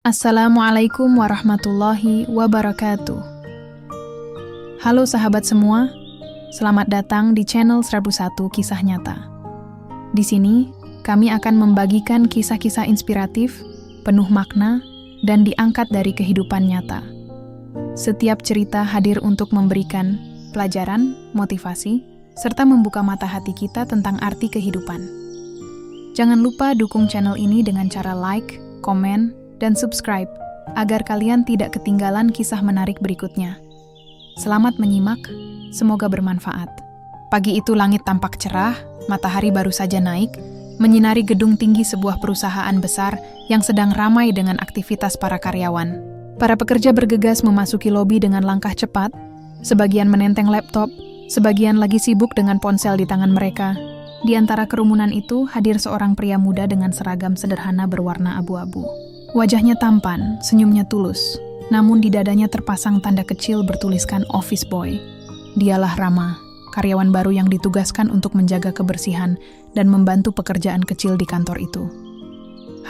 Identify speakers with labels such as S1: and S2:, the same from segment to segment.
S1: Assalamualaikum warahmatullahi wabarakatuh. Halo sahabat semua, selamat datang di channel 101 Kisah Nyata. Di sini, kami akan membagikan kisah-kisah inspiratif, penuh makna, dan diangkat dari kehidupan nyata. Setiap cerita hadir untuk memberikan pelajaran, motivasi, serta membuka mata hati kita tentang arti kehidupan. Jangan lupa dukung channel ini dengan cara like, komen, dan subscribe, agar kalian tidak ketinggalan kisah menarik berikutnya. Selamat menyimak, semoga bermanfaat. Pagi itu langit tampak cerah, matahari baru saja naik, menyinari gedung tinggi sebuah perusahaan besar yang sedang ramai dengan aktivitas para karyawan. Para pekerja bergegas memasuki lobi dengan langkah cepat, sebagian menenteng laptop, sebagian lagi sibuk dengan ponsel di tangan mereka. Di antara kerumunan itu hadir seorang pria muda dengan seragam sederhana berwarna abu-abu. Wajahnya tampan, senyumnya tulus, namun di dadanya terpasang tanda kecil bertuliskan office boy. Dialah Rama, karyawan baru yang ditugaskan untuk menjaga kebersihan dan membantu pekerjaan kecil di kantor itu.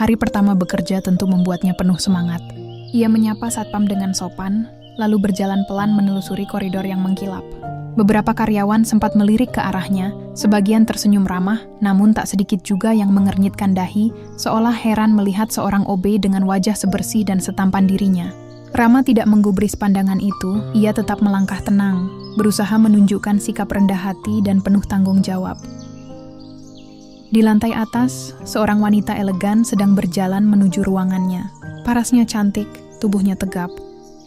S1: Hari pertama bekerja tentu membuatnya penuh semangat. Ia menyapa satpam dengan sopan, lalu berjalan pelan menelusuri koridor yang mengkilap. Beberapa karyawan sempat melirik ke arahnya, sebagian tersenyum ramah, namun tak sedikit juga yang mengernyitkan dahi, seolah heran melihat seorang OB dengan wajah sebersih dan setampan dirinya. Rama tidak menggubris pandangan itu, ia tetap melangkah tenang, berusaha menunjukkan sikap rendah hati dan penuh tanggung jawab. Di lantai atas, seorang wanita elegan sedang berjalan menuju ruangannya. Parasnya cantik, tubuhnya tegap.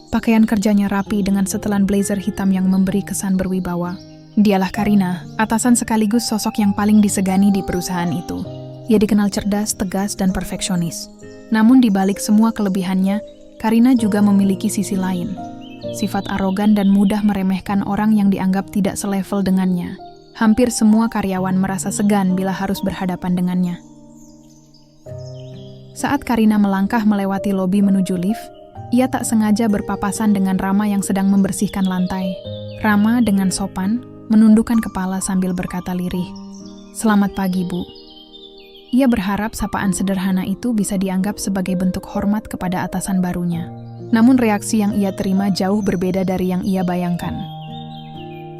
S1: Pakaian kerjanya rapi dengan setelan blazer hitam yang memberi kesan berwibawa. Dialah Karina, atasan sekaligus sosok yang paling disegani di perusahaan itu. Ia dikenal cerdas, tegas, dan perfeksionis. Namun di balik semua kelebihannya, Karina juga memiliki sisi lain. Sifat arogan dan mudah meremehkan orang yang dianggap tidak selevel dengannya. Hampir semua karyawan merasa segan bila harus berhadapan dengannya. Saat Karina melangkah melewati lobi menuju lift, ia tak sengaja berpapasan dengan Rama yang sedang membersihkan lantai. Rama dengan sopan menundukkan kepala sambil berkata lirih, "Selamat pagi, Bu." Ia berharap sapaan sederhana itu bisa dianggap sebagai bentuk hormat kepada atasan barunya. Namun reaksi yang ia terima jauh berbeda dari yang ia bayangkan.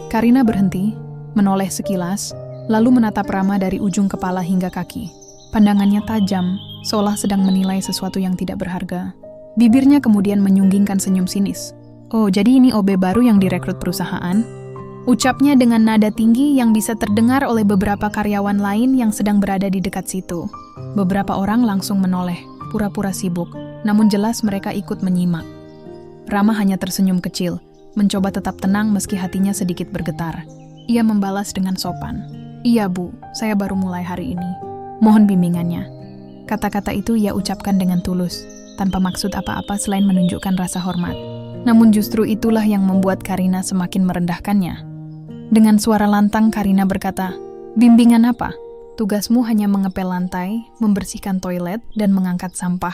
S1: Karina berhenti, menoleh sekilas, lalu menatap Rama dari ujung kepala hingga kaki. Pandangannya tajam, seolah sedang menilai sesuatu yang tidak berharga. Bibirnya kemudian menyunggingkan senyum sinis. "Oh, jadi ini OB baru yang direkrut perusahaan?" Ucapnya dengan nada tinggi yang bisa terdengar oleh beberapa karyawan lain yang sedang berada di dekat situ. Beberapa orang langsung menoleh, pura-pura sibuk, namun jelas mereka ikut menyimak. Rama hanya tersenyum kecil, mencoba tetap tenang meski hatinya sedikit bergetar. Ia membalas dengan sopan, "Iya, Bu, saya baru mulai hari ini. Mohon bimbingannya." Kata-kata itu ia ucapkan dengan tulus, tanpa maksud apa-apa selain menunjukkan rasa hormat. Namun justru itulah yang membuat Karina semakin merendahkannya. Dengan suara lantang Karina berkata, "Bimbingan apa? Tugasmu hanya mengepel lantai, membersihkan toilet, dan mengangkat sampah.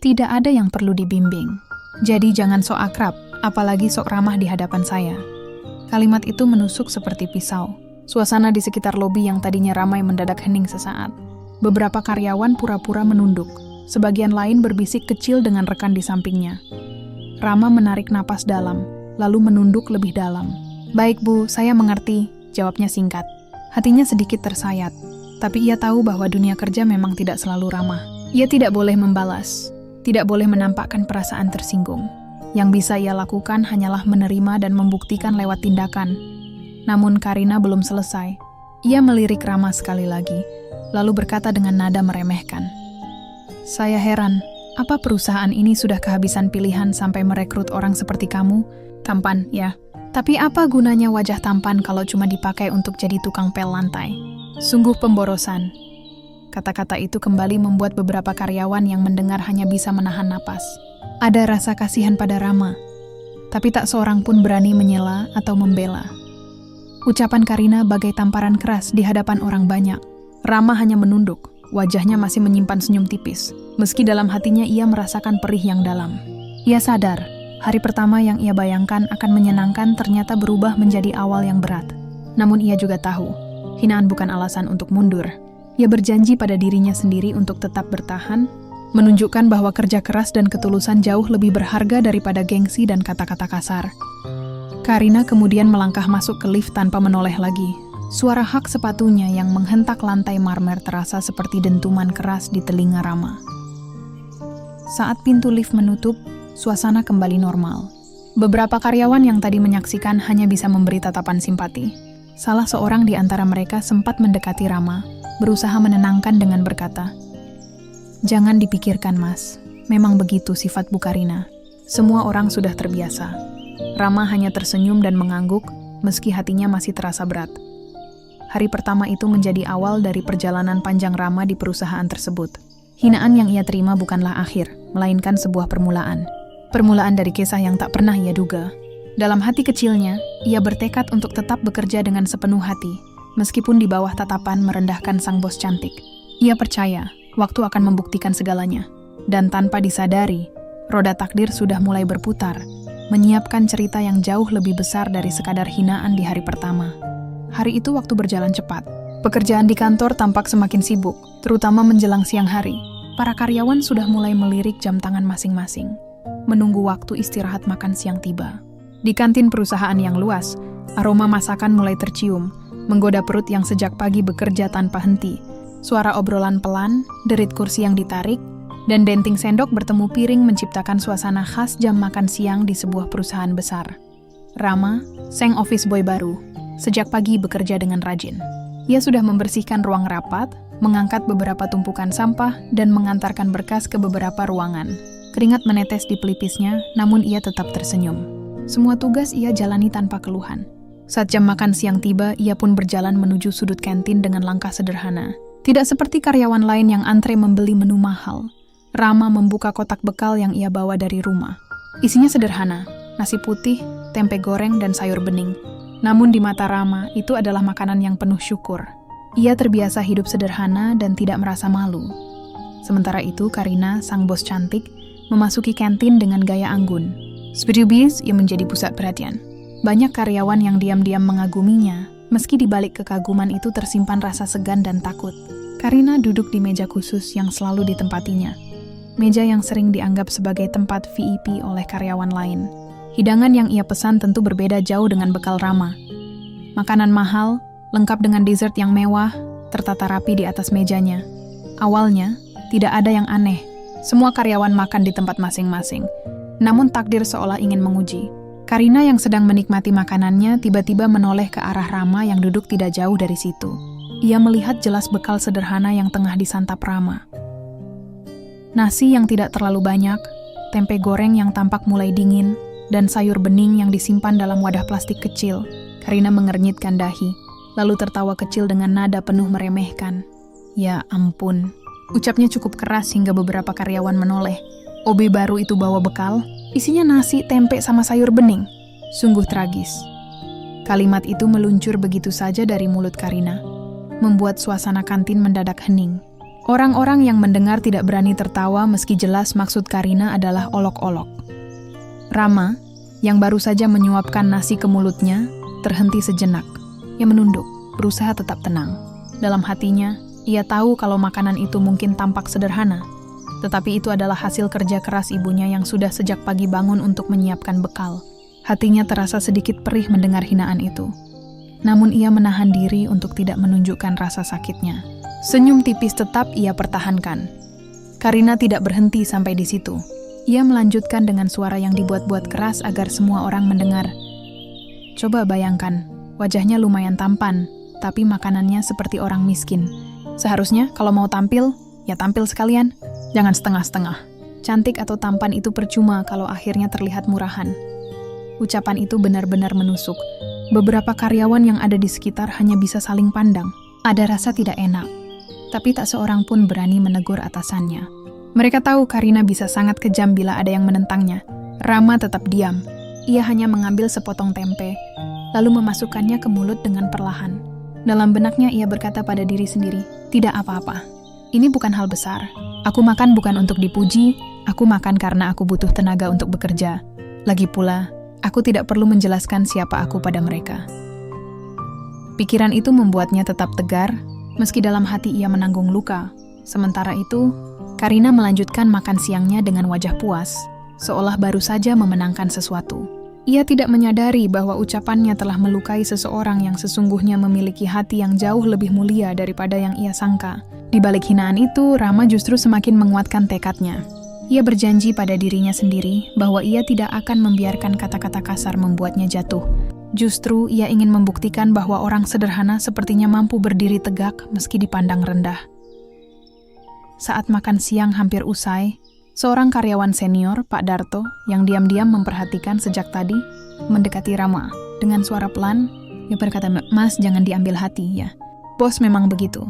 S1: Tidak ada yang perlu dibimbing. Jadi jangan sok akrab, apalagi sok ramah di hadapan saya." Kalimat itu menusuk seperti pisau. Suasana di sekitar lobi yang tadinya ramai mendadak hening sesaat. Beberapa karyawan pura-pura menunduk. Sebagian lain berbisik kecil dengan rekan di sampingnya. Rama menarik napas dalam, lalu menunduk lebih dalam. "Baik, Bu, saya mengerti," jawabnya singkat. Hatinya sedikit tersayat, tapi ia tahu bahwa dunia kerja memang tidak selalu ramah. Ia tidak boleh membalas, tidak boleh menampakkan perasaan tersinggung. Yang bisa ia lakukan hanyalah menerima dan membuktikan lewat tindakan. Namun Karina belum selesai. Ia melirik Rama sekali lagi, lalu berkata dengan nada meremehkan, "Saya heran, apa perusahaan ini sudah kehabisan pilihan sampai merekrut orang seperti kamu? Tampan, ya. Tapi apa gunanya wajah tampan kalau cuma dipakai untuk jadi tukang pel lantai? Sungguh pemborosan." Kata-kata itu kembali membuat beberapa karyawan yang mendengar hanya bisa menahan napas. Ada rasa kasihan pada Rama, tapi tak seorang pun berani menyela atau membela. Ucapan Karina bagai tamparan keras di hadapan orang banyak. Rama hanya menunduk. Wajahnya masih menyimpan senyum tipis, meski dalam hatinya ia merasakan perih yang dalam. Ia sadar, hari pertama yang ia bayangkan akan menyenangkan ternyata berubah menjadi awal yang berat. Namun ia juga tahu, hinaan bukan alasan untuk mundur. Ia berjanji pada dirinya sendiri untuk tetap bertahan, menunjukkan bahwa kerja keras dan ketulusan jauh lebih berharga daripada gengsi dan kata-kata kasar. Karina kemudian melangkah masuk ke lift tanpa menoleh lagi. Suara hak sepatunya yang menghentak lantai marmer terasa seperti dentuman keras di telinga Rama. Saat pintu lift menutup, suasana kembali normal. Beberapa karyawan yang tadi menyaksikan hanya bisa memberi tatapan simpati. Salah seorang di antara mereka sempat mendekati Rama, berusaha menenangkan dengan berkata, "Jangan dipikirkan, Mas. Memang begitu sifat Bu Karina. Semua orang sudah terbiasa." Rama hanya tersenyum dan mengangguk, meski hatinya masih terasa berat. Hari pertama itu menjadi awal dari perjalanan panjang Rama di perusahaan tersebut. Hinaan yang ia terima bukanlah akhir, melainkan sebuah permulaan. Permulaan dari kisah yang tak pernah ia duga. Dalam hati kecilnya, ia bertekad untuk tetap bekerja dengan sepenuh hati, meskipun di bawah tatapan merendahkan sang bos cantik. Ia percaya, waktu akan membuktikan segalanya. Dan tanpa disadari, roda takdir sudah mulai berputar, menyiapkan cerita yang jauh lebih besar dari sekadar hinaan di hari pertama. Hari itu waktu berjalan cepat. Pekerjaan di kantor tampak semakin sibuk, terutama menjelang siang hari. Para karyawan sudah mulai melirik jam tangan masing-masing, menunggu waktu istirahat makan siang tiba. Di kantin perusahaan yang luas, aroma masakan mulai tercium, menggoda perut yang sejak pagi bekerja tanpa henti. Suara obrolan pelan, derit kursi yang ditarik, dan denting sendok bertemu piring menciptakan suasana khas jam makan siang di sebuah perusahaan besar. Rama, sang office boy baru, sejak pagi bekerja dengan rajin. Ia sudah membersihkan ruang rapat, mengangkat beberapa tumpukan sampah, dan mengantarkan berkas ke beberapa ruangan. Keringat menetes di pelipisnya, namun ia tetap tersenyum. Semua tugas ia jalani tanpa keluhan. Saat jam makan siang tiba, ia pun berjalan menuju sudut kantin dengan langkah sederhana. Tidak seperti karyawan lain yang antre membeli menu mahal. Rama membuka kotak bekal yang ia bawa dari rumah. Isinya sederhana, nasi putih, tempe goreng, dan sayur bening. Namun di mata Rama, itu adalah makanan yang penuh syukur. Ia terbiasa hidup sederhana dan tidak merasa malu. Sementara itu, Karina, sang bos cantik, memasuki kantin dengan gaya anggun. Seperti bis, ia menjadi pusat perhatian. Banyak karyawan yang diam-diam mengaguminya, meski di balik kekaguman itu tersimpan rasa segan dan takut. Karina duduk di meja khusus yang selalu ditempatinya. Meja yang sering dianggap sebagai tempat VIP oleh karyawan lain. Hidangan yang ia pesan tentu berbeda jauh dengan bekal Rama. Makanan mahal, lengkap dengan dessert yang mewah, tertata rapi di atas mejanya. Awalnya, tidak ada yang aneh. Semua karyawan makan di tempat masing-masing. Namun takdir seolah ingin menguji. Karina yang sedang menikmati makanannya tiba-tiba menoleh ke arah Rama yang duduk tidak jauh dari situ. Ia melihat jelas bekal sederhana yang tengah disantap Rama. Nasi yang tidak terlalu banyak, tempe goreng yang tampak mulai dingin, dan sayur bening yang disimpan dalam wadah plastik kecil. Karina mengernyitkan dahi, lalu tertawa kecil dengan nada penuh meremehkan. "Ya ampun." Ucapnya cukup keras hingga beberapa karyawan menoleh. OB baru itu bawa bekal, isinya nasi, tempe, sama sayur bening. Sungguh tragis. Kalimat itu meluncur begitu saja dari mulut Karina, membuat suasana kantin mendadak hening. Orang-orang yang mendengar tidak berani tertawa meski jelas maksud Karina adalah olok-olok. Rama, yang baru saja menyuapkan nasi ke mulutnya, terhenti sejenak. Ia menunduk, berusaha tetap tenang. Dalam hatinya, ia tahu kalau makanan itu mungkin tampak sederhana, tetapi itu adalah hasil kerja keras ibunya yang sudah sejak pagi bangun untuk menyiapkan bekal. Hatinya terasa sedikit perih mendengar hinaan itu. Namun ia menahan diri untuk tidak menunjukkan rasa sakitnya. Senyum tipis tetap ia pertahankan. Karina tidak berhenti sampai di situ. Ia melanjutkan dengan suara yang dibuat-buat keras agar semua orang mendengar. "Coba bayangkan, wajahnya lumayan tampan, tapi makanannya seperti orang miskin. Seharusnya kalau mau tampil, ya tampil sekalian. Jangan setengah-setengah. Cantik atau tampan itu percuma kalau akhirnya terlihat murahan." Ucapan itu benar-benar menusuk. Beberapa karyawan yang ada di sekitar hanya bisa saling pandang. Ada rasa tidak enak, tapi tak seorang pun berani menegur atasannya. Mereka tahu Karina bisa sangat kejam bila ada yang menentangnya. Rama tetap diam. Ia hanya mengambil sepotong tempe, lalu memasukkannya ke mulut dengan perlahan. Dalam benaknya ia berkata pada diri sendiri, "Tidak apa-apa. Ini bukan hal besar. Aku makan bukan untuk dipuji, aku makan karena aku butuh tenaga untuk bekerja. Lagi pula, aku tidak perlu menjelaskan siapa aku pada mereka." Pikiran itu membuatnya tetap tegar, meski dalam hati ia menanggung luka. Sementara itu, Karina melanjutkan makan siangnya dengan wajah puas, seolah baru saja memenangkan sesuatu. Ia tidak menyadari bahwa ucapannya telah melukai seseorang yang sesungguhnya memiliki hati yang jauh lebih mulia daripada yang ia sangka. Di balik hinaan itu, Rama justru semakin menguatkan tekadnya. Ia berjanji pada dirinya sendiri bahwa ia tidak akan membiarkan kata-kata kasar membuatnya jatuh. Justru ia ingin membuktikan bahwa orang sederhana sepertinya mampu berdiri tegak meski dipandang rendah. Saat makan siang hampir usai, seorang karyawan senior, Pak Darto, yang diam-diam memperhatikan sejak tadi, mendekati Rama. Dengan suara pelan, ia berkata, "Mas, jangan diambil hati ya. Bos memang begitu.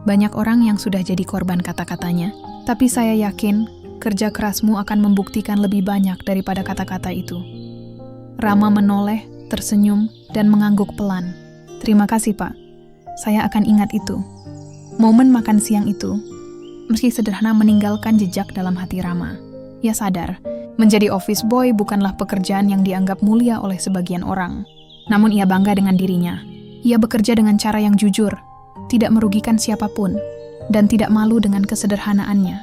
S1: Banyak orang yang sudah jadi korban kata-katanya, tapi saya yakin kerja kerasmu akan membuktikan lebih banyak daripada kata-kata itu." Rama menoleh, tersenyum, dan mengangguk pelan. "Terima kasih, Pak. Saya akan ingat itu." Momen makan siang itu, meski sederhana, meninggalkan jejak dalam hati Rama. Ia sadar, menjadi office boy bukanlah pekerjaan yang dianggap mulia oleh sebagian orang. Namun ia bangga dengan dirinya. Ia bekerja dengan cara yang jujur, tidak merugikan siapapun, dan tidak malu dengan kesederhanaannya.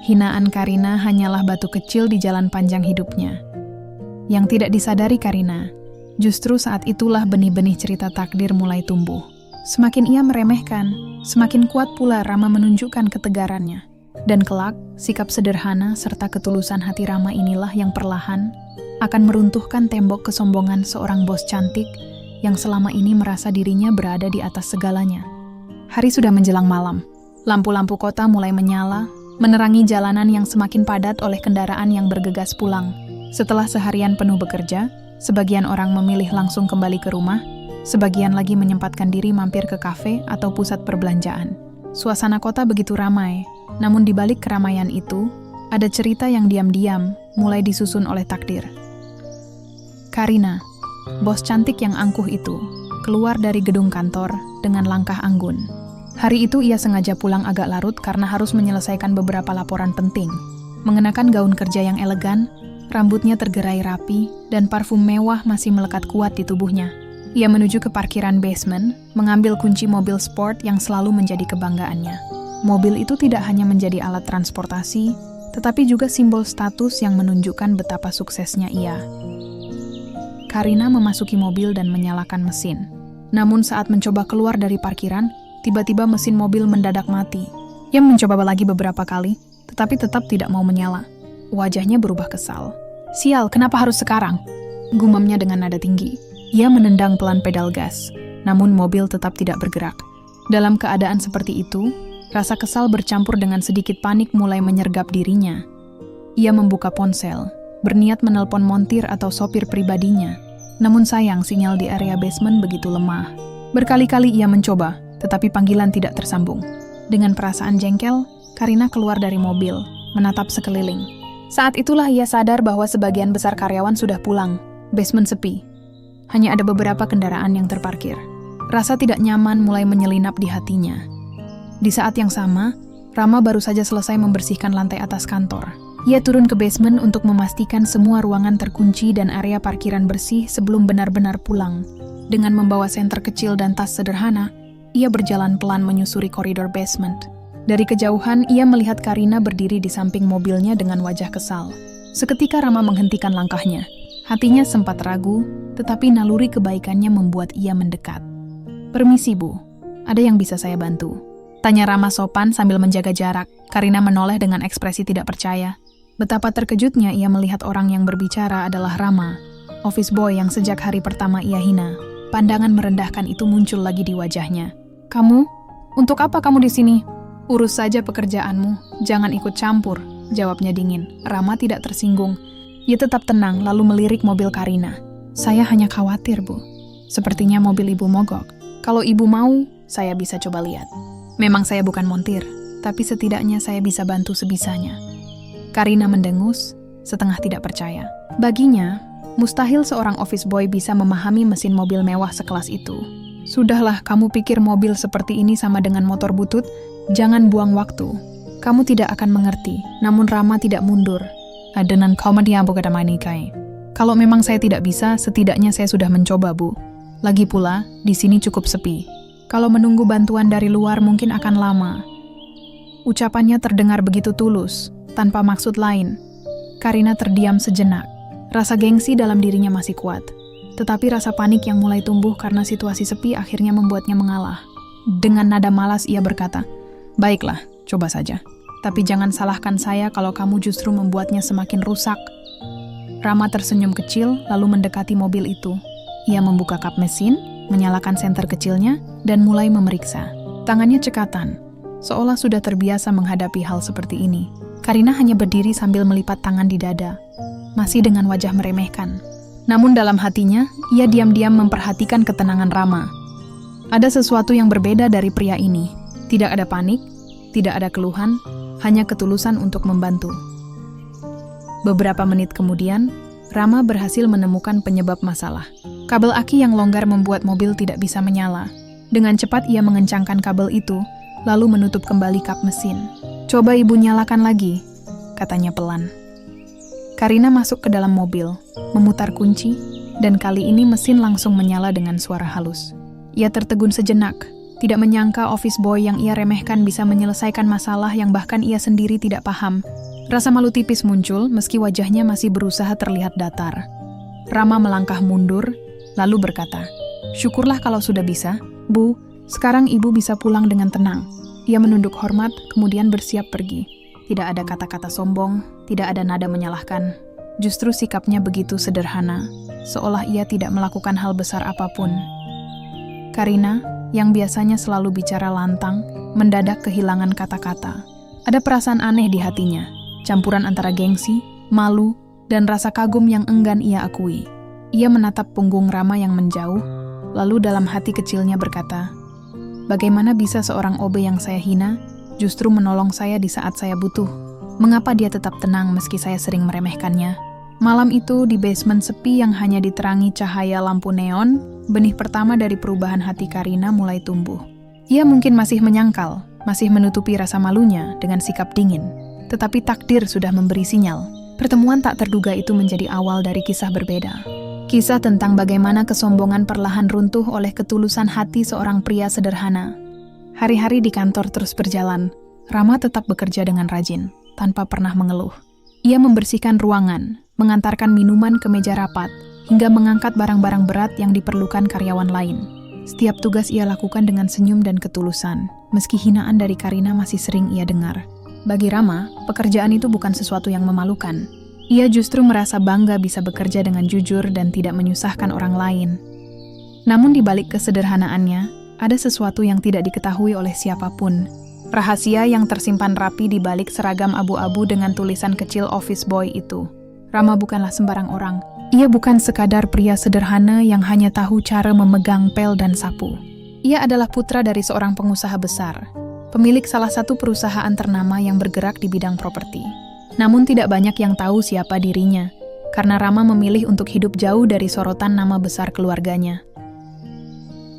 S1: Hinaan Karina hanyalah batu kecil di jalan panjang hidupnya. Yang tidak disadari Karina, justru saat itulah benih-benih cerita takdir mulai tumbuh. Semakin ia meremehkan, semakin kuat pula Rama menunjukkan ketegarannya. Dan kelak, sikap sederhana serta ketulusan hati Rama inilah yang perlahan akan meruntuhkan tembok kesombongan seorang bos cantik yang selama ini merasa dirinya berada di atas segalanya. Hari sudah menjelang malam. Lampu-lampu kota mulai menyala, menerangi jalanan yang semakin padat oleh kendaraan yang bergegas pulang. Setelah seharian penuh bekerja, sebagian orang memilih langsung kembali ke rumah, sebagian lagi menyempatkan diri mampir ke kafe atau pusat perbelanjaan. Suasana kota begitu ramai, namun di balik keramaian itu, ada cerita yang diam-diam mulai disusun oleh takdir. Karina, bos cantik yang angkuh itu, keluar dari gedung kantor dengan langkah anggun. Hari itu ia sengaja pulang agak larut karena harus menyelesaikan beberapa laporan penting. Mengenakan gaun kerja yang elegan, rambutnya tergerai rapi, dan parfum mewah masih melekat kuat di tubuhnya. Ia menuju ke parkiran basement, mengambil kunci mobil sport yang selalu menjadi kebanggaannya. Mobil itu tidak hanya menjadi alat transportasi, tetapi juga simbol status yang menunjukkan betapa suksesnya ia. Karina memasuki mobil dan menyalakan mesin. Namun saat mencoba keluar dari parkiran, tiba-tiba mesin mobil mendadak mati. Ia mencoba lagi beberapa kali, tetapi tetap tidak mau menyala. Wajahnya berubah kesal. "Sial, kenapa harus sekarang?" gumamnya dengan nada tinggi. Ia menendang pelan pedal gas, namun mobil tetap tidak bergerak. Dalam keadaan seperti itu, rasa kesal bercampur dengan sedikit panik mulai menyergap dirinya. Ia membuka ponsel, berniat menelpon montir atau sopir pribadinya. Namun sayang, sinyal di area basement begitu lemah. Berkali-kali ia mencoba, tetapi panggilan tidak tersambung. Dengan perasaan jengkel, Karina keluar dari mobil, menatap sekeliling. Saat itulah ia sadar bahwa sebagian besar karyawan sudah pulang. Basement sepi. Hanya ada beberapa kendaraan yang terparkir. Rasa tidak nyaman mulai menyelinap di hatinya. Di saat yang sama, Rama baru saja selesai membersihkan lantai atas kantor. Ia turun ke basement untuk memastikan semua ruangan terkunci dan area parkiran bersih sebelum benar-benar pulang. Dengan membawa senter kecil dan tas sederhana, ia berjalan pelan menyusuri koridor basement. Dari kejauhan, ia melihat Karina berdiri di samping mobilnya dengan wajah kesal. Seketika Rama menghentikan langkahnya. Hatinya sempat ragu, tetapi naluri kebaikannya membuat ia mendekat. "Permisi, Bu. Ada yang bisa saya bantu?" tanya Rama sopan sambil menjaga jarak. Karina menoleh dengan ekspresi tidak percaya. Betapa terkejutnya ia melihat orang yang berbicara adalah Rama, office boy yang sejak hari pertama ia hina. Pandangan merendahkan itu muncul lagi di wajahnya. "Kamu? Untuk apa kamu di sini?" "Urus saja pekerjaanmu, jangan ikut campur," jawabnya dingin. Rama tidak tersinggung. Ia tetap tenang lalu melirik mobil Karina. "Saya hanya khawatir, Bu. Sepertinya mobil Ibu mogok. Kalau Ibu mau, saya bisa coba lihat. Memang saya bukan montir, tapi setidaknya saya bisa bantu sebisanya." Karina mendengus, setengah tidak percaya. Baginya, mustahil seorang office boy bisa memahami mesin mobil mewah sekelas itu. "Sudahlah, kamu pikir mobil seperti ini sama dengan motor butut? Jangan buang waktu. Kamu tidak akan mengerti." Namun Rama tidak mundur. "Adenan komedi yang bukan manikai. Kalau memang saya tidak bisa, setidaknya saya sudah mencoba, Bu. Lagi pula, di sini cukup sepi. Kalau menunggu bantuan dari luar mungkin akan lama." Ucapannya terdengar begitu tulus, tanpa maksud lain. Karina terdiam sejenak. Rasa gengsi dalam dirinya masih kuat. Tetapi rasa panik yang mulai tumbuh karena situasi sepi akhirnya membuatnya mengalah. Dengan nada malas ia berkata, "Baiklah, coba saja. Tapi jangan salahkan saya kalau kamu justru membuatnya semakin rusak." Rama tersenyum kecil lalu mendekati mobil itu. Ia membuka kap mesin, menyalakan senter kecilnya, dan mulai memeriksa. Tangannya cekatan, seolah sudah terbiasa menghadapi hal seperti ini. Karina hanya berdiri sambil melipat tangan di dada, masih dengan wajah meremehkan. Namun dalam hatinya, ia diam-diam memperhatikan ketenangan Rama. Ada sesuatu yang berbeda dari pria ini. Tidak ada panik, tidak ada keluhan, hanya ketulusan untuk membantu. Beberapa menit kemudian, Rama berhasil menemukan penyebab masalah. Kabel aki yang longgar membuat mobil tidak bisa menyala. Dengan cepat ia mengencangkan kabel itu, lalu menutup kembali kap mesin. "Coba ibu nyalakan lagi," katanya pelan. Karina masuk ke dalam mobil, memutar kunci, dan kali ini mesin langsung menyala dengan suara halus. Ia tertegun sejenak, tidak menyangka office boy yang ia remehkan bisa menyelesaikan masalah yang bahkan ia sendiri tidak paham. Rasa malu tipis muncul meski wajahnya masih berusaha terlihat datar. Rama melangkah mundur, lalu berkata, "Syukurlah kalau sudah bisa, Bu. Sekarang ibu bisa pulang dengan tenang." Ia menunduk hormat, kemudian bersiap pergi. Tidak ada kata-kata sombong, tidak ada nada menyalahkan. Justru sikapnya begitu sederhana, seolah ia tidak melakukan hal besar apapun. Karina, yang biasanya selalu bicara lantang, mendadak kehilangan kata-kata. Ada perasaan aneh di hatinya, campuran antara gengsi, malu, dan rasa kagum yang enggan ia akui. Ia menatap punggung Rama yang menjauh, lalu dalam hati kecilnya berkata, "Bagaimana bisa seorang OB yang saya hina justru menolong saya di saat saya butuh? Mengapa dia tetap tenang meski saya sering meremehkannya?" Malam itu di basement sepi yang hanya diterangi cahaya lampu neon, benih pertama dari perubahan hati Karina mulai tumbuh. Ia mungkin masih menyangkal, masih menutupi rasa malunya dengan sikap dingin. Tetapi takdir sudah memberi sinyal. Pertemuan tak terduga itu menjadi awal dari kisah berbeda. Kisah tentang bagaimana kesombongan perlahan runtuh oleh ketulusan hati seorang pria sederhana. Hari-hari di kantor terus berjalan. Rama tetap bekerja dengan rajin, tanpa pernah mengeluh. Ia membersihkan ruangan, mengantarkan minuman ke meja rapat, hingga mengangkat barang-barang berat yang diperlukan karyawan lain. Setiap tugas ia lakukan dengan senyum dan ketulusan, meski hinaan dari Karina masih sering ia dengar. Bagi Rama, pekerjaan itu bukan sesuatu yang memalukan. Ia justru merasa bangga bisa bekerja dengan jujur dan tidak menyusahkan orang lain. Namun di balik kesederhanaannya, ada sesuatu yang tidak diketahui oleh siapapun. Rahasia yang tersimpan rapi di balik seragam abu-abu dengan tulisan kecil office boy itu. Rama bukanlah sembarang orang. Ia bukan sekadar pria sederhana yang hanya tahu cara memegang pel dan sapu. Ia adalah putra dari seorang pengusaha besar, pemilik salah satu perusahaan ternama yang bergerak di bidang properti. Namun tidak banyak yang tahu siapa dirinya, karena Rama memilih untuk hidup jauh dari sorotan nama besar keluarganya.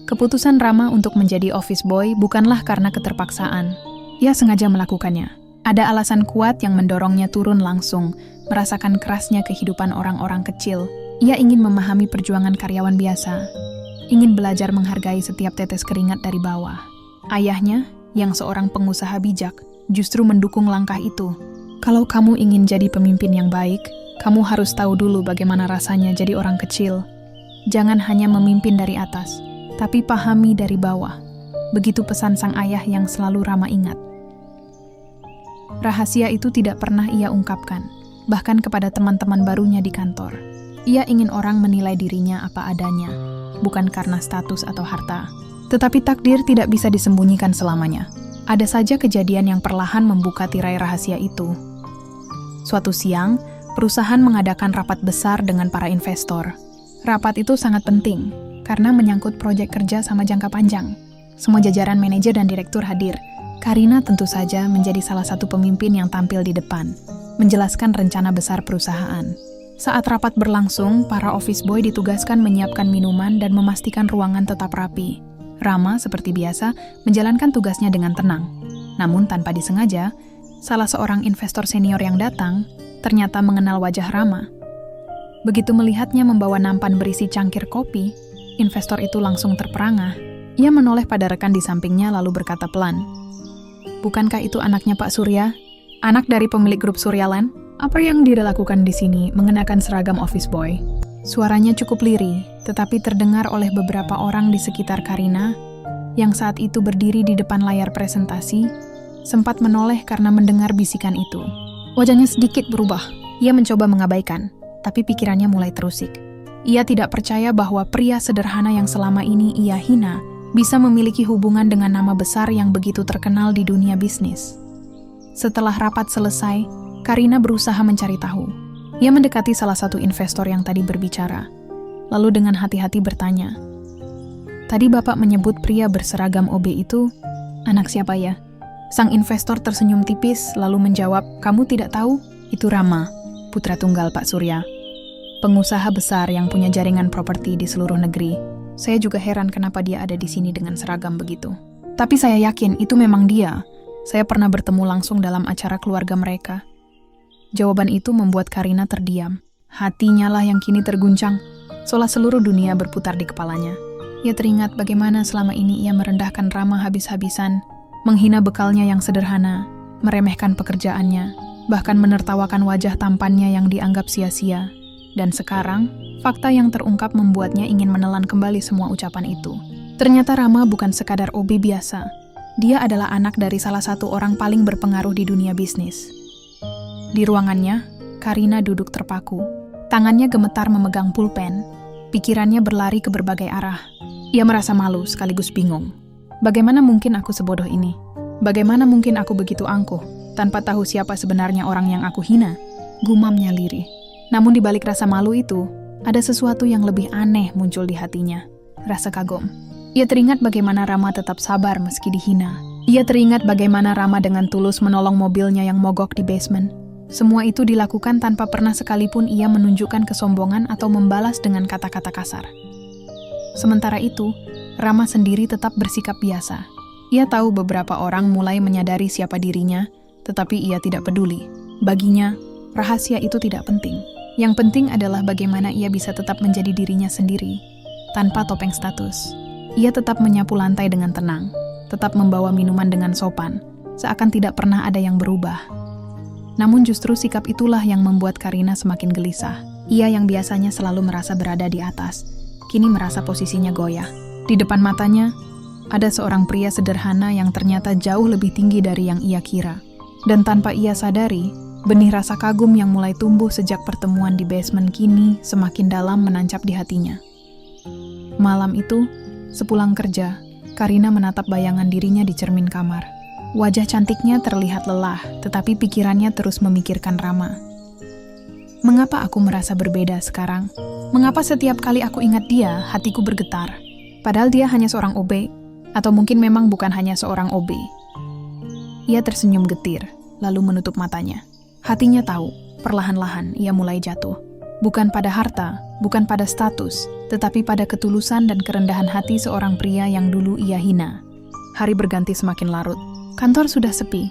S1: Keputusan Rama untuk menjadi office boy bukanlah karena keterpaksaan. Ia sengaja melakukannya. Ada alasan kuat yang mendorongnya turun langsung, merasakan kerasnya kehidupan orang-orang kecil. Ia ingin memahami perjuangan karyawan biasa, ingin belajar menghargai setiap tetes keringat dari bawah. Ayahnya, yang seorang pengusaha bijak, justru mendukung langkah itu. "Kalau kamu ingin jadi pemimpin yang baik, kamu harus tahu dulu bagaimana rasanya jadi orang kecil. Jangan hanya memimpin dari atas, tapi pahami dari bawah." Begitu pesan sang ayah yang selalu Rama ingat. Rahasia itu tidak pernah ia ungkapkan, bahkan kepada teman-teman barunya di kantor. Ia ingin orang menilai dirinya apa adanya, bukan karena status atau harta. Tetapi takdir tidak bisa disembunyikan selamanya. Ada saja kejadian yang perlahan membuka tirai rahasia itu. Suatu siang, perusahaan mengadakan rapat besar dengan para investor. Rapat itu sangat penting, karena menyangkut proyek kerja sama jangka panjang. Semua jajaran manajer dan direktur hadir. Karina tentu saja menjadi salah satu pemimpin yang tampil di depan, menjelaskan rencana besar perusahaan. Saat rapat berlangsung, para office boy ditugaskan menyiapkan minuman dan memastikan ruangan tetap rapi. Rama, seperti biasa, menjalankan tugasnya dengan tenang. Namun tanpa disengaja, salah seorang investor senior yang datang ternyata mengenal wajah Rama. Begitu melihatnya membawa nampan berisi cangkir kopi, investor itu langsung terperangah. Ia menoleh pada rekan di sampingnya lalu berkata pelan, bukankah itu anaknya Pak Surya? Anak dari pemilik grup Suryaland? Apa yang dia lakukan di sini mengenakan seragam office boy? Suaranya cukup lirih, tetapi terdengar oleh beberapa orang di sekitar Karina yang saat itu berdiri di depan layar presentasi, sempat menoleh karena mendengar bisikan itu. Wajahnya sedikit berubah. Ia mencoba mengabaikan, tapi pikirannya mulai terusik. Ia tidak percaya bahwa pria sederhana yang selama ini ia hina bisa memiliki hubungan dengan nama besar yang begitu terkenal di dunia bisnis. Setelah rapat selesai, Karina berusaha mencari tahu. Ia mendekati salah satu investor yang tadi berbicara, lalu dengan hati-hati bertanya, "Tadi Bapak menyebut pria berseragam OB itu anak siapa ya?" Sang investor tersenyum tipis lalu menjawab, "Kamu tidak tahu? Itu Rama, putra tunggal Pak Surya. Pengusaha besar yang punya jaringan properti di seluruh negeri. Saya juga heran kenapa dia ada di sini dengan seragam begitu. Tapi saya yakin itu memang dia. Saya pernah bertemu langsung dalam acara keluarga mereka." Jawaban itu membuat Karina terdiam. Hatinya lah yang kini terguncang, seolah seluruh dunia berputar di kepalanya. Ia teringat bagaimana selama ini ia merendahkan Rama habis-habisan, menghina bekalnya yang sederhana, meremehkan pekerjaannya, bahkan menertawakan wajah tampannya yang dianggap sia-sia. Dan sekarang, fakta yang terungkap membuatnya ingin menelan kembali semua ucapan itu. Ternyata Rama bukan sekadar OB biasa. Dia adalah anak dari salah satu orang paling berpengaruh di dunia bisnis. Di ruangannya, Karina duduk terpaku. Tangannya gemetar memegang pulpen. Pikirannya berlari ke berbagai arah. Ia merasa malu sekaligus bingung. Bagaimana mungkin aku sebodoh ini? Bagaimana mungkin aku begitu angkuh, tanpa tahu siapa sebenarnya orang yang aku hina? Gumamnya lirih. Namun di balik rasa malu itu, ada sesuatu yang lebih aneh muncul di hatinya. Rasa kagum. Ia teringat bagaimana Rama tetap sabar meski dihina. Ia teringat bagaimana Rama dengan tulus menolong mobilnya yang mogok di basement. Semua itu dilakukan tanpa pernah sekalipun ia menunjukkan kesombongan atau membalas dengan kata-kata kasar. Sementara itu, Rama sendiri tetap bersikap biasa. Ia tahu beberapa orang mulai menyadari siapa dirinya, tetapi ia tidak peduli. Baginya, rahasia itu tidak penting. Yang penting adalah bagaimana ia bisa tetap menjadi dirinya sendiri, tanpa topeng status. Ia tetap menyapu lantai dengan tenang, tetap membawa minuman dengan sopan, seakan tidak pernah ada yang berubah. Namun justru sikap itulah yang membuat Karina semakin gelisah. Ia yang biasanya selalu merasa berada di atas, kini merasa posisinya goyah. Di depan matanya, ada seorang pria sederhana yang ternyata jauh lebih tinggi dari yang ia kira. Dan tanpa ia sadari, benih rasa kagum yang mulai tumbuh sejak pertemuan di basement kini semakin dalam menancap di hatinya. Malam itu, sepulang kerja, Karina menatap bayangan dirinya di cermin kamar. Wajah cantiknya terlihat lelah, tetapi pikirannya terus memikirkan Rama. Mengapa aku merasa berbeda sekarang? Mengapa setiap kali aku ingat dia, hatiku bergetar? Padahal dia hanya seorang OB, atau mungkin memang bukan hanya seorang OB. Ia tersenyum getir, lalu menutup matanya. Hatinya tahu, perlahan-lahan ia mulai jatuh. Bukan pada harta, bukan pada status, tetapi pada ketulusan dan kerendahan hati seorang pria yang dulu ia hina. Hari berganti semakin larut. Kantor sudah sepi.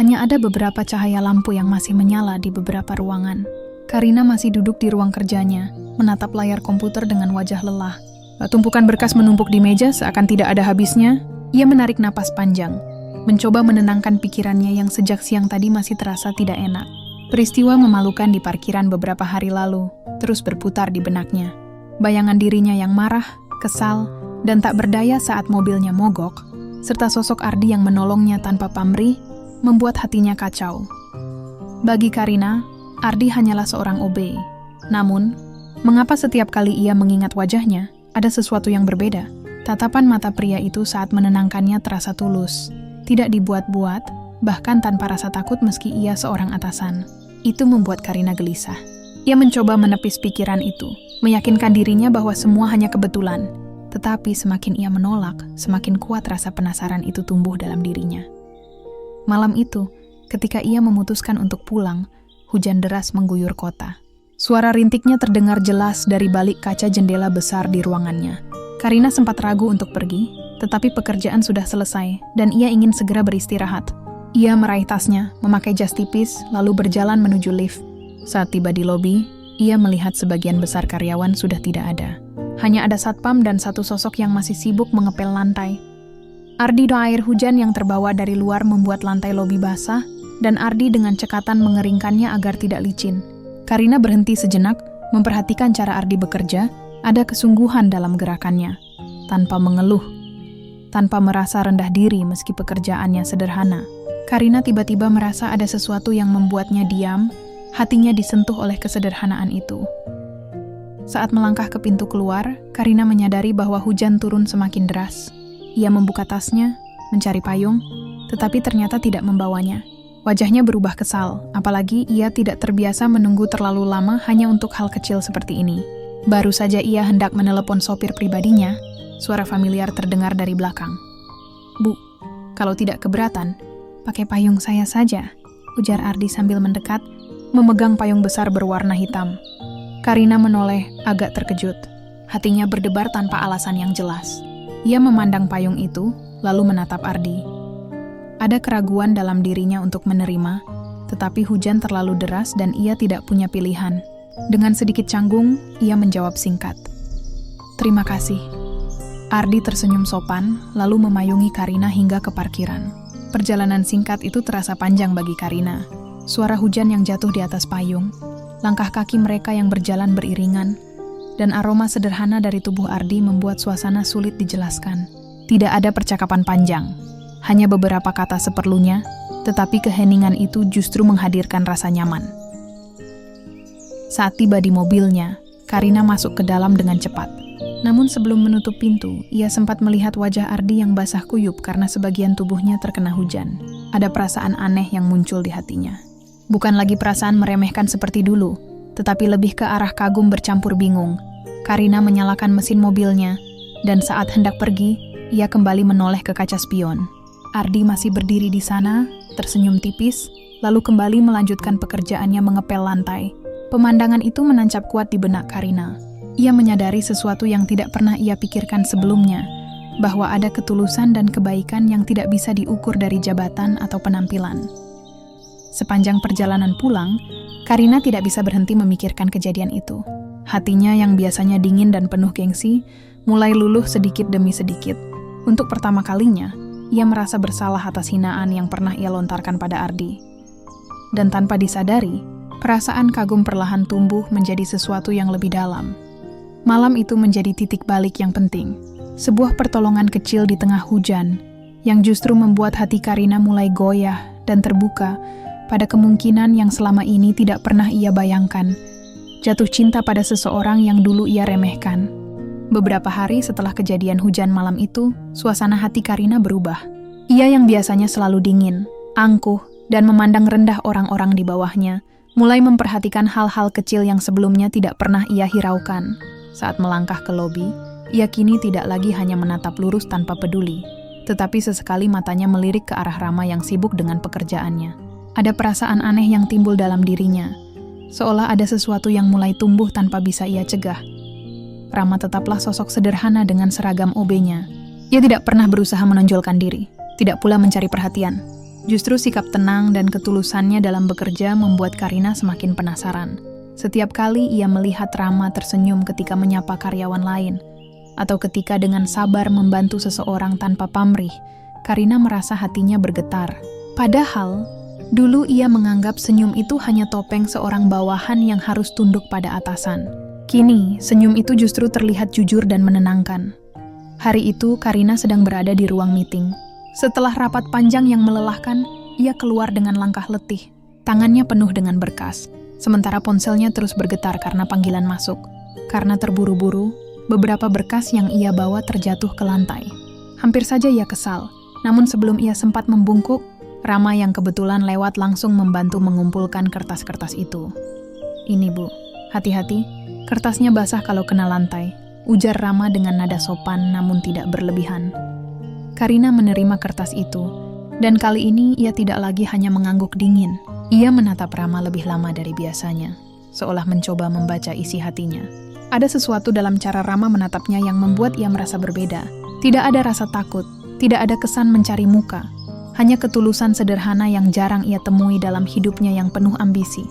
S1: Hanya ada beberapa cahaya lampu yang masih menyala di beberapa ruangan. Karina masih duduk di ruang kerjanya, menatap layar komputer dengan wajah lelah. Tumpukan berkas menumpuk di meja seakan tidak ada habisnya. Ia menarik napas panjang, mencoba menenangkan pikirannya yang sejak siang tadi masih terasa tidak enak. Peristiwa memalukan di parkiran beberapa hari lalu terus berputar di benaknya. Bayangan dirinya yang marah, kesal, dan tak berdaya saat mobilnya mogok, serta sosok Ardi yang menolongnya tanpa pamrih, membuat hatinya kacau. Bagi Karina, Ardi hanyalah seorang OB. Namun, mengapa setiap kali ia mengingat wajahnya, ada sesuatu yang berbeda? Tatapan mata pria itu saat menenangkannya terasa tulus, tidak dibuat-buat, bahkan tanpa rasa takut meski ia seorang atasan. Itu membuat Karina gelisah. Ia mencoba menepis pikiran itu, meyakinkan dirinya bahwa semua hanya kebetulan. Tetapi semakin ia menolak, semakin kuat rasa penasaran itu tumbuh dalam dirinya. Malam itu, ketika ia memutuskan untuk pulang, hujan deras mengguyur kota. Suara rintiknya terdengar jelas dari balik kaca jendela besar di ruangannya. Karina sempat ragu untuk pergi, tetapi pekerjaan sudah selesai dan ia ingin segera beristirahat. Ia meraih tasnya, memakai jas tipis, lalu berjalan menuju lift. Saat tiba di lobi, ia melihat sebagian besar karyawan sudah tidak ada. Hanya ada satpam dan satu sosok yang masih sibuk mengepel lantai. Ardi do air hujan yang terbawa dari luar membuat lantai lobi basah, dan Ardi dengan cekatan mengeringkannya agar tidak licin. Karina berhenti sejenak, memperhatikan cara Ardi bekerja, ada kesungguhan dalam gerakannya. Tanpa mengeluh, tanpa merasa rendah diri meski pekerjaannya sederhana. Karina tiba-tiba merasa ada sesuatu yang membuatnya diam, hatinya disentuh oleh kesederhanaan itu. Saat melangkah ke pintu keluar, Karina menyadari bahwa hujan turun semakin deras. Ia membuka tasnya, mencari payung, tetapi ternyata tidak membawanya. Wajahnya berubah kesal, apalagi ia tidak terbiasa menunggu terlalu lama hanya untuk hal kecil seperti ini. Baru saja ia hendak menelepon sopir pribadinya, suara familiar terdengar dari belakang. "Bu, kalau tidak keberatan, pakai payung saya saja," ujar Ardi sambil mendekat, memegang payung besar berwarna hitam. Karina menoleh, agak terkejut. Hatinya berdebar tanpa alasan yang jelas. Ia memandang payung itu, lalu menatap Ardi. Ada keraguan dalam dirinya untuk menerima, tetapi hujan terlalu deras dan ia tidak punya pilihan. Dengan sedikit canggung, ia menjawab singkat, "Terima kasih." Ardi tersenyum sopan, lalu memayungi Karina hingga ke parkiran. Perjalanan singkat itu terasa panjang bagi Karina. Suara hujan yang jatuh di atas payung, langkah kaki mereka yang berjalan beriringan, dan aroma sederhana dari tubuh Ardi membuat suasana sulit dijelaskan. Tidak ada percakapan panjang, hanya beberapa kata seperlunya, tetapi keheningan itu justru menghadirkan rasa nyaman. Saat tiba di mobilnya, Karina masuk ke dalam dengan cepat. Namun sebelum menutup pintu, ia sempat melihat wajah Ardi yang basah kuyup karena sebagian tubuhnya terkena hujan. Ada perasaan aneh yang muncul di hatinya. Bukan lagi perasaan meremehkan seperti dulu, tetapi lebih ke arah kagum bercampur bingung. Karina menyalakan mesin mobilnya, dan saat hendak pergi, ia kembali menoleh ke kaca spion. Ardi masih berdiri di sana, tersenyum tipis, lalu kembali melanjutkan pekerjaannya mengepel lantai. Pemandangan itu menancap kuat di benak Karina. Ia menyadari sesuatu yang tidak pernah ia pikirkan sebelumnya, bahwa ada ketulusan dan kebaikan yang tidak bisa diukur dari jabatan atau penampilan. Sepanjang perjalanan pulang, Karina tidak bisa berhenti memikirkan kejadian itu. Hatinya yang biasanya dingin dan penuh gengsi, mulai luluh sedikit demi sedikit. Untuk pertama kalinya, ia merasa bersalah atas hinaan yang pernah ia lontarkan pada Ardi. Dan tanpa disadari, perasaan kagum perlahan tumbuh menjadi sesuatu yang lebih dalam. Malam itu menjadi titik balik yang penting. Sebuah pertolongan kecil di tengah hujan, yang justru membuat hati Karina mulai goyah dan terbuka pada kemungkinan yang selama ini tidak pernah ia bayangkan, jatuh cinta pada seseorang yang dulu ia remehkan. Beberapa hari setelah kejadian hujan malam itu, suasana hati Karina berubah. Ia yang biasanya selalu dingin, angkuh, dan memandang rendah orang-orang di bawahnya, mulai memperhatikan hal-hal kecil yang sebelumnya tidak pernah ia hiraukan. Saat melangkah ke lobi, ia kini tidak lagi hanya menatap lurus tanpa peduli, tetapi sesekali matanya melirik ke arah Rama yang sibuk dengan pekerjaannya. Ada perasaan aneh yang timbul dalam dirinya, seolah ada sesuatu yang mulai tumbuh tanpa bisa ia cegah. Rama tetaplah sosok sederhana dengan seragam OB-nya. Ia tidak pernah berusaha menonjolkan diri, tidak pula mencari perhatian. Justru sikap tenang dan ketulusannya dalam bekerja membuat Karina semakin penasaran. Setiap kali ia melihat Rama tersenyum ketika menyapa karyawan lain, atau ketika dengan sabar membantu seseorang tanpa pamrih, Karina merasa hatinya bergetar. Padahal, dulu ia menganggap senyum itu hanya topeng seorang bawahan yang harus tunduk pada atasan. Kini, senyum itu justru terlihat jujur dan menenangkan. Hari itu, Karina sedang berada di ruang meeting. Setelah rapat panjang yang melelahkan, ia keluar dengan langkah letih. Tangannya penuh dengan berkas, sementara ponselnya terus bergetar karena panggilan masuk. Karena terburu-buru, beberapa berkas yang ia bawa terjatuh ke lantai. Hampir saja ia kesal, namun sebelum ia sempat membungkuk, Rama yang kebetulan lewat langsung membantu mengumpulkan kertas-kertas itu. "Ini Bu, hati-hati, kertasnya basah kalau kena lantai," ujar Rama dengan nada sopan namun tidak berlebihan. Karina menerima kertas itu, dan kali ini ia tidak lagi hanya mengangguk dingin. Ia menatap Rama lebih lama dari biasanya, seolah mencoba membaca isi hatinya. Ada sesuatu dalam cara Rama menatapnya yang membuat ia merasa berbeda. Tidak ada rasa takut, tidak ada kesan mencari muka, hanya ketulusan sederhana yang jarang ia temui dalam hidupnya yang penuh ambisi.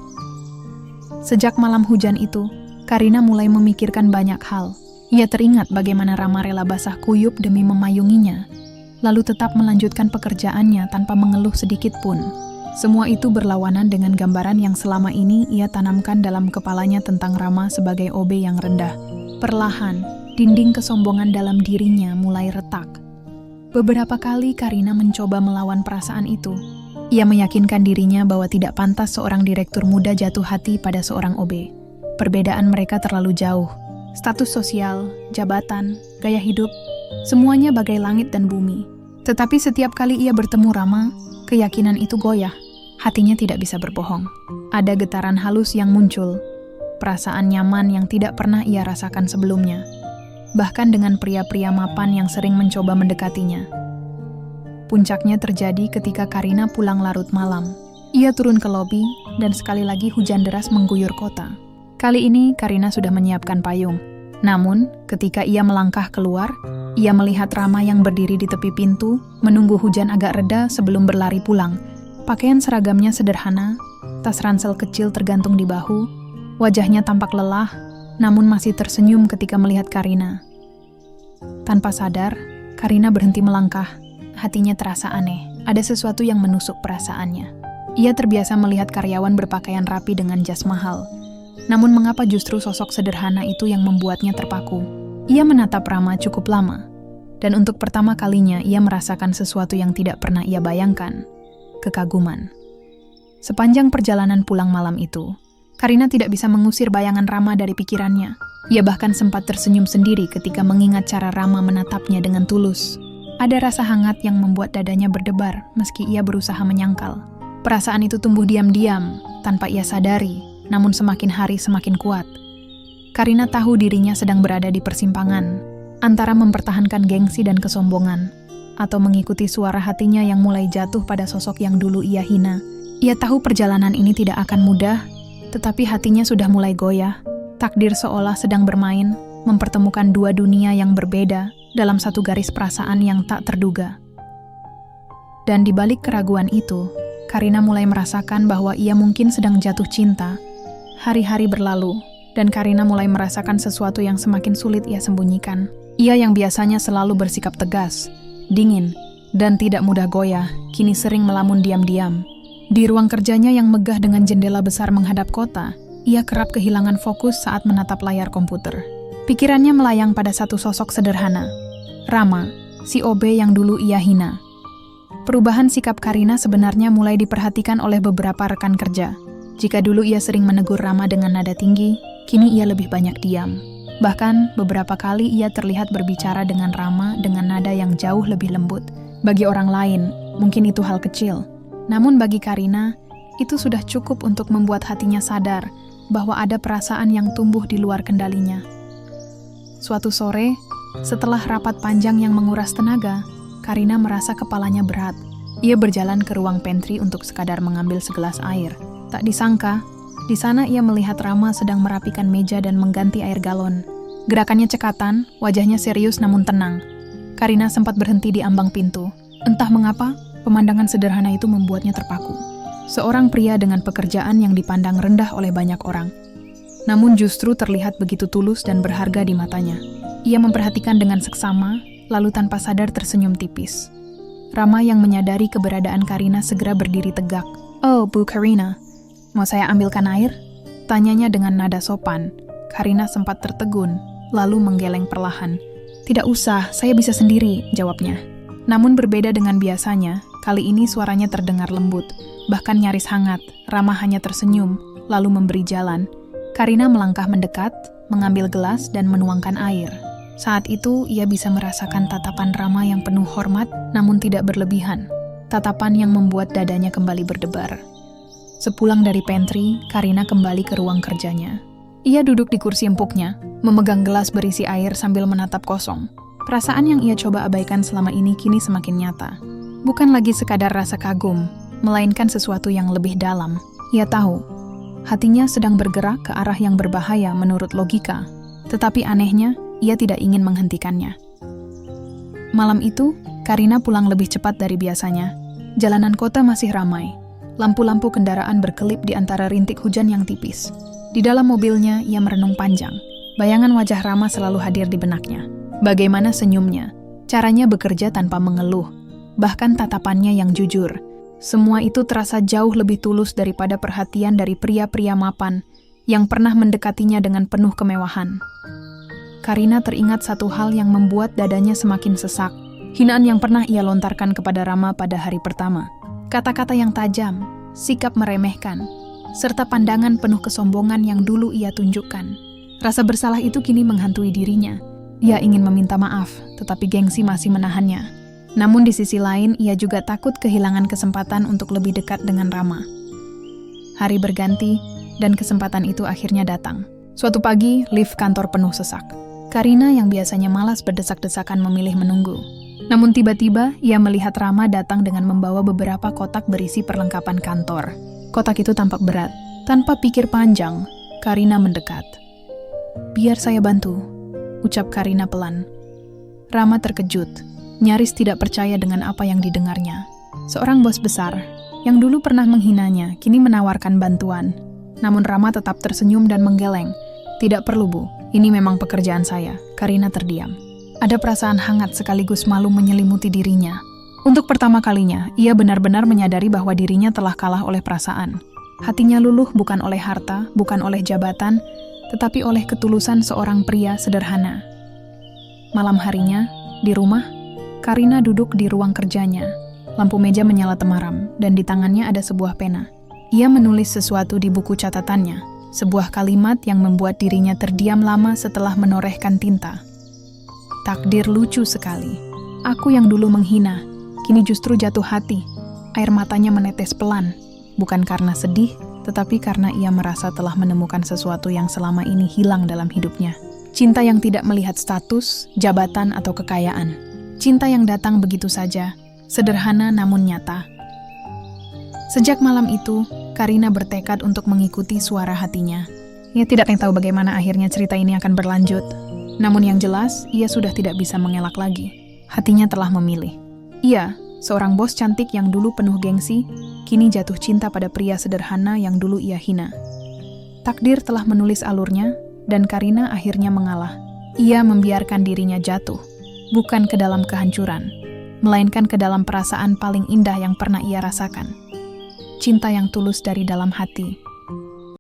S1: Sejak malam hujan itu, Karina mulai memikirkan banyak hal. Ia teringat bagaimana Rama rela basah kuyup demi memayunginya. lalu tetap melanjutkan pekerjaannya tanpa mengeluh sedikit pun. Semua itu berlawanan dengan gambaran yang selama ini ia tanamkan dalam kepalanya tentang Rama sebagai OB yang rendah. Perlahan, dinding kesombongan dalam dirinya mulai retak. Beberapa kali Karina mencoba melawan perasaan itu. Ia meyakinkan dirinya bahwa tidak pantas seorang direktur muda jatuh hati pada seorang OB. Perbedaan mereka terlalu jauh. Status sosial, jabatan, gaya hidup, semuanya bagai langit dan bumi. Tetapi setiap kali ia bertemu Rama, keyakinan itu goyah. Hatinya tidak bisa berbohong. Ada getaran halus yang muncul. Perasaan nyaman yang tidak pernah ia rasakan sebelumnya. Bahkan dengan pria-pria mapan yang sering mencoba mendekatinya. Puncaknya terjadi ketika Karina pulang larut malam. Ia turun ke lobi dan sekali lagi hujan deras mengguyur kota. Kali ini Karina sudah menyiapkan payung. Namun, ketika ia melangkah keluar, ia melihat Rama yang berdiri di tepi pintu, menunggu hujan agak reda sebelum berlari pulang. Pakaian seragamnya sederhana, tas ransel kecil tergantung di bahu, wajahnya tampak lelah, namun masih tersenyum ketika melihat Karina. Tanpa sadar, Karina berhenti melangkah. Hatinya terasa aneh, ada sesuatu yang menusuk perasaannya. Ia terbiasa melihat karyawan berpakaian rapi dengan jas mahal. Namun mengapa justru sosok sederhana itu yang membuatnya terpaku? Ia menatap Rama cukup lama. Dan untuk pertama kalinya ia merasakan sesuatu yang tidak pernah ia bayangkan. Kekaguman. Sepanjang perjalanan pulang malam itu, Karina tidak bisa mengusir bayangan Rama dari pikirannya. Ia bahkan sempat tersenyum sendiri ketika mengingat cara Rama menatapnya dengan tulus. Ada rasa hangat yang membuat dadanya berdebar meski ia berusaha menyangkal. Perasaan itu tumbuh diam-diam, tanpa ia sadari, namun semakin hari semakin kuat. Karina tahu dirinya sedang berada di persimpangan, antara mempertahankan gengsi dan kesombongan, atau mengikuti suara hatinya yang mulai jatuh pada sosok yang dulu ia hina. Ia tahu perjalanan ini tidak akan mudah, tetapi hatinya sudah mulai goyah. Takdir seolah sedang bermain, mempertemukan dua dunia yang berbeda dalam satu garis perasaan yang tak terduga. Dan di balik keraguan itu, Karina mulai merasakan bahwa ia mungkin sedang jatuh cinta. Hari-hari berlalu, dan Karina mulai merasakan sesuatu yang semakin sulit ia sembunyikan. Ia yang biasanya selalu bersikap tegas, dingin, dan tidak mudah goyah, kini sering melamun diam-diam. Di ruang kerjanya yang megah dengan jendela besar menghadap kota, ia kerap kehilangan fokus saat menatap layar komputer. Pikirannya melayang pada satu sosok sederhana, Rama, si OB yang dulu ia hina. Perubahan sikap Karina sebenarnya mulai diperhatikan oleh beberapa rekan kerja. Jika dulu ia sering menegur Rama dengan nada tinggi, kini ia lebih banyak diam. Bahkan, beberapa kali ia terlihat berbicara dengan Rama dengan nada yang jauh lebih lembut. Bagi orang lain, mungkin itu hal kecil. Namun bagi Karina, itu sudah cukup untuk membuat hatinya sadar bahwa ada perasaan yang tumbuh di luar kendalinya. Suatu sore, setelah rapat panjang yang menguras tenaga, Karina merasa kepalanya berat. Ia berjalan ke ruang pantry untuk sekadar mengambil segelas air. Tak disangka, di sana ia melihat Rama sedang merapikan meja dan mengganti air galon. Gerakannya cekatan, wajahnya serius namun tenang. Karina sempat berhenti di ambang pintu. Entah mengapa, pemandangan sederhana itu membuatnya terpaku. Seorang pria dengan pekerjaan yang dipandang rendah oleh banyak orang. Namun justru terlihat begitu tulus dan berharga di matanya. Ia memperhatikan dengan seksama, lalu tanpa sadar tersenyum tipis. Rama yang menyadari keberadaan Karina segera berdiri tegak. "Oh, Bu Karina, mau saya ambilkan air?" Tanyanya dengan nada sopan. Karina sempat tertegun, lalu menggeleng perlahan. "Tidak usah, saya bisa sendiri," jawabnya. Namun berbeda dengan biasanya, kali ini suaranya terdengar lembut, bahkan nyaris hangat. Rama hanya tersenyum, lalu memberi jalan. Karina melangkah mendekat, mengambil gelas dan menuangkan air. Saat itu, ia bisa merasakan tatapan Rama yang penuh hormat, namun tidak berlebihan. Tatapan yang membuat dadanya kembali berdebar. Sepulang dari pantry, Karina kembali ke ruang kerjanya. Ia duduk di kursi empuknya, memegang gelas berisi air sambil menatap kosong. Perasaan yang ia coba abaikan selama ini kini semakin nyata. Bukan lagi sekadar rasa kagum, melainkan sesuatu yang lebih dalam. Ia tahu, hatinya sedang bergerak ke arah yang berbahaya menurut logika. Tetapi anehnya, ia tidak ingin menghentikannya. Malam itu, Karina pulang lebih cepat dari biasanya. Jalanan kota masih ramai. Lampu-lampu kendaraan berkelip di antara rintik hujan yang tipis. Di dalam mobilnya, ia merenung panjang. Bayangan wajah Rama selalu hadir di benaknya. Bagaimana senyumnya, Caranya bekerja tanpa mengeluh, bahkan tatapannya yang jujur. Semua itu terasa jauh lebih tulus daripada perhatian dari pria-pria mapan yang pernah mendekatinya dengan penuh kemewahan. Karina teringat satu hal yang membuat dadanya semakin sesak. Hinaan yang pernah ia lontarkan kepada Rama pada hari pertama. Kata-kata yang tajam, sikap meremehkan, serta pandangan penuh kesombongan yang dulu ia tunjukkan. Rasa bersalah itu kini menghantui dirinya. Ia ingin meminta maaf, tetapi gengsi masih menahannya. Namun di sisi lain, ia juga takut kehilangan kesempatan untuk lebih dekat dengan Rama. Hari berganti, dan kesempatan itu akhirnya datang. Suatu pagi, lift kantor penuh sesak. Karina yang biasanya malas berdesak-desakan memilih menunggu. Namun tiba-tiba, ia melihat Rama datang dengan membawa beberapa kotak berisi perlengkapan kantor. Kotak itu tampak berat. Tanpa pikir panjang, Karina mendekat. "Biar saya bantu," ucap Karina pelan. Rama terkejut, nyaris tidak percaya dengan apa yang didengarnya. Seorang bos besar, yang dulu pernah menghinanya, kini menawarkan bantuan. Namun Rama tetap tersenyum dan menggeleng. "Tidak perlu, Bu. Ini memang pekerjaan saya." Karina terdiam. Ada perasaan hangat sekaligus malu menyelimuti dirinya. Untuk pertama kalinya, ia benar-benar menyadari bahwa dirinya telah kalah oleh perasaan. Hatinya luluh bukan oleh harta, bukan oleh jabatan, tetapi oleh ketulusan seorang pria sederhana. Malam harinya, di rumah, Karina duduk di ruang kerjanya. Lampu meja menyala temaram, dan di tangannya ada sebuah pena. Ia menulis sesuatu di buku catatannya, sebuah kalimat yang membuat dirinya terdiam lama setelah menorehkan tinta. "Takdir lucu sekali. Aku yang dulu menghina, kini justru jatuh hati." Air matanya menetes pelan, bukan karena sedih, tetapi karena ia merasa telah menemukan sesuatu yang selama ini hilang dalam hidupnya. Cinta yang tidak melihat status, jabatan, atau kekayaan. Cinta yang datang begitu saja, sederhana namun nyata. Sejak malam itu, Karina bertekad untuk mengikuti suara hatinya. Ia tidak tahu bagaimana akhirnya cerita ini akan berlanjut. Namun yang jelas, ia sudah tidak bisa mengelak lagi. Hatinya telah memilih. Ia, seorang bos cantik yang dulu penuh gengsi, kini jatuh cinta pada pria sederhana yang dulu ia hina. Takdir telah menulis alurnya, dan Karina akhirnya mengalah. Ia membiarkan dirinya jatuh, bukan ke dalam kehancuran, melainkan ke dalam perasaan paling indah yang pernah ia rasakan. Cinta yang tulus dari dalam hati.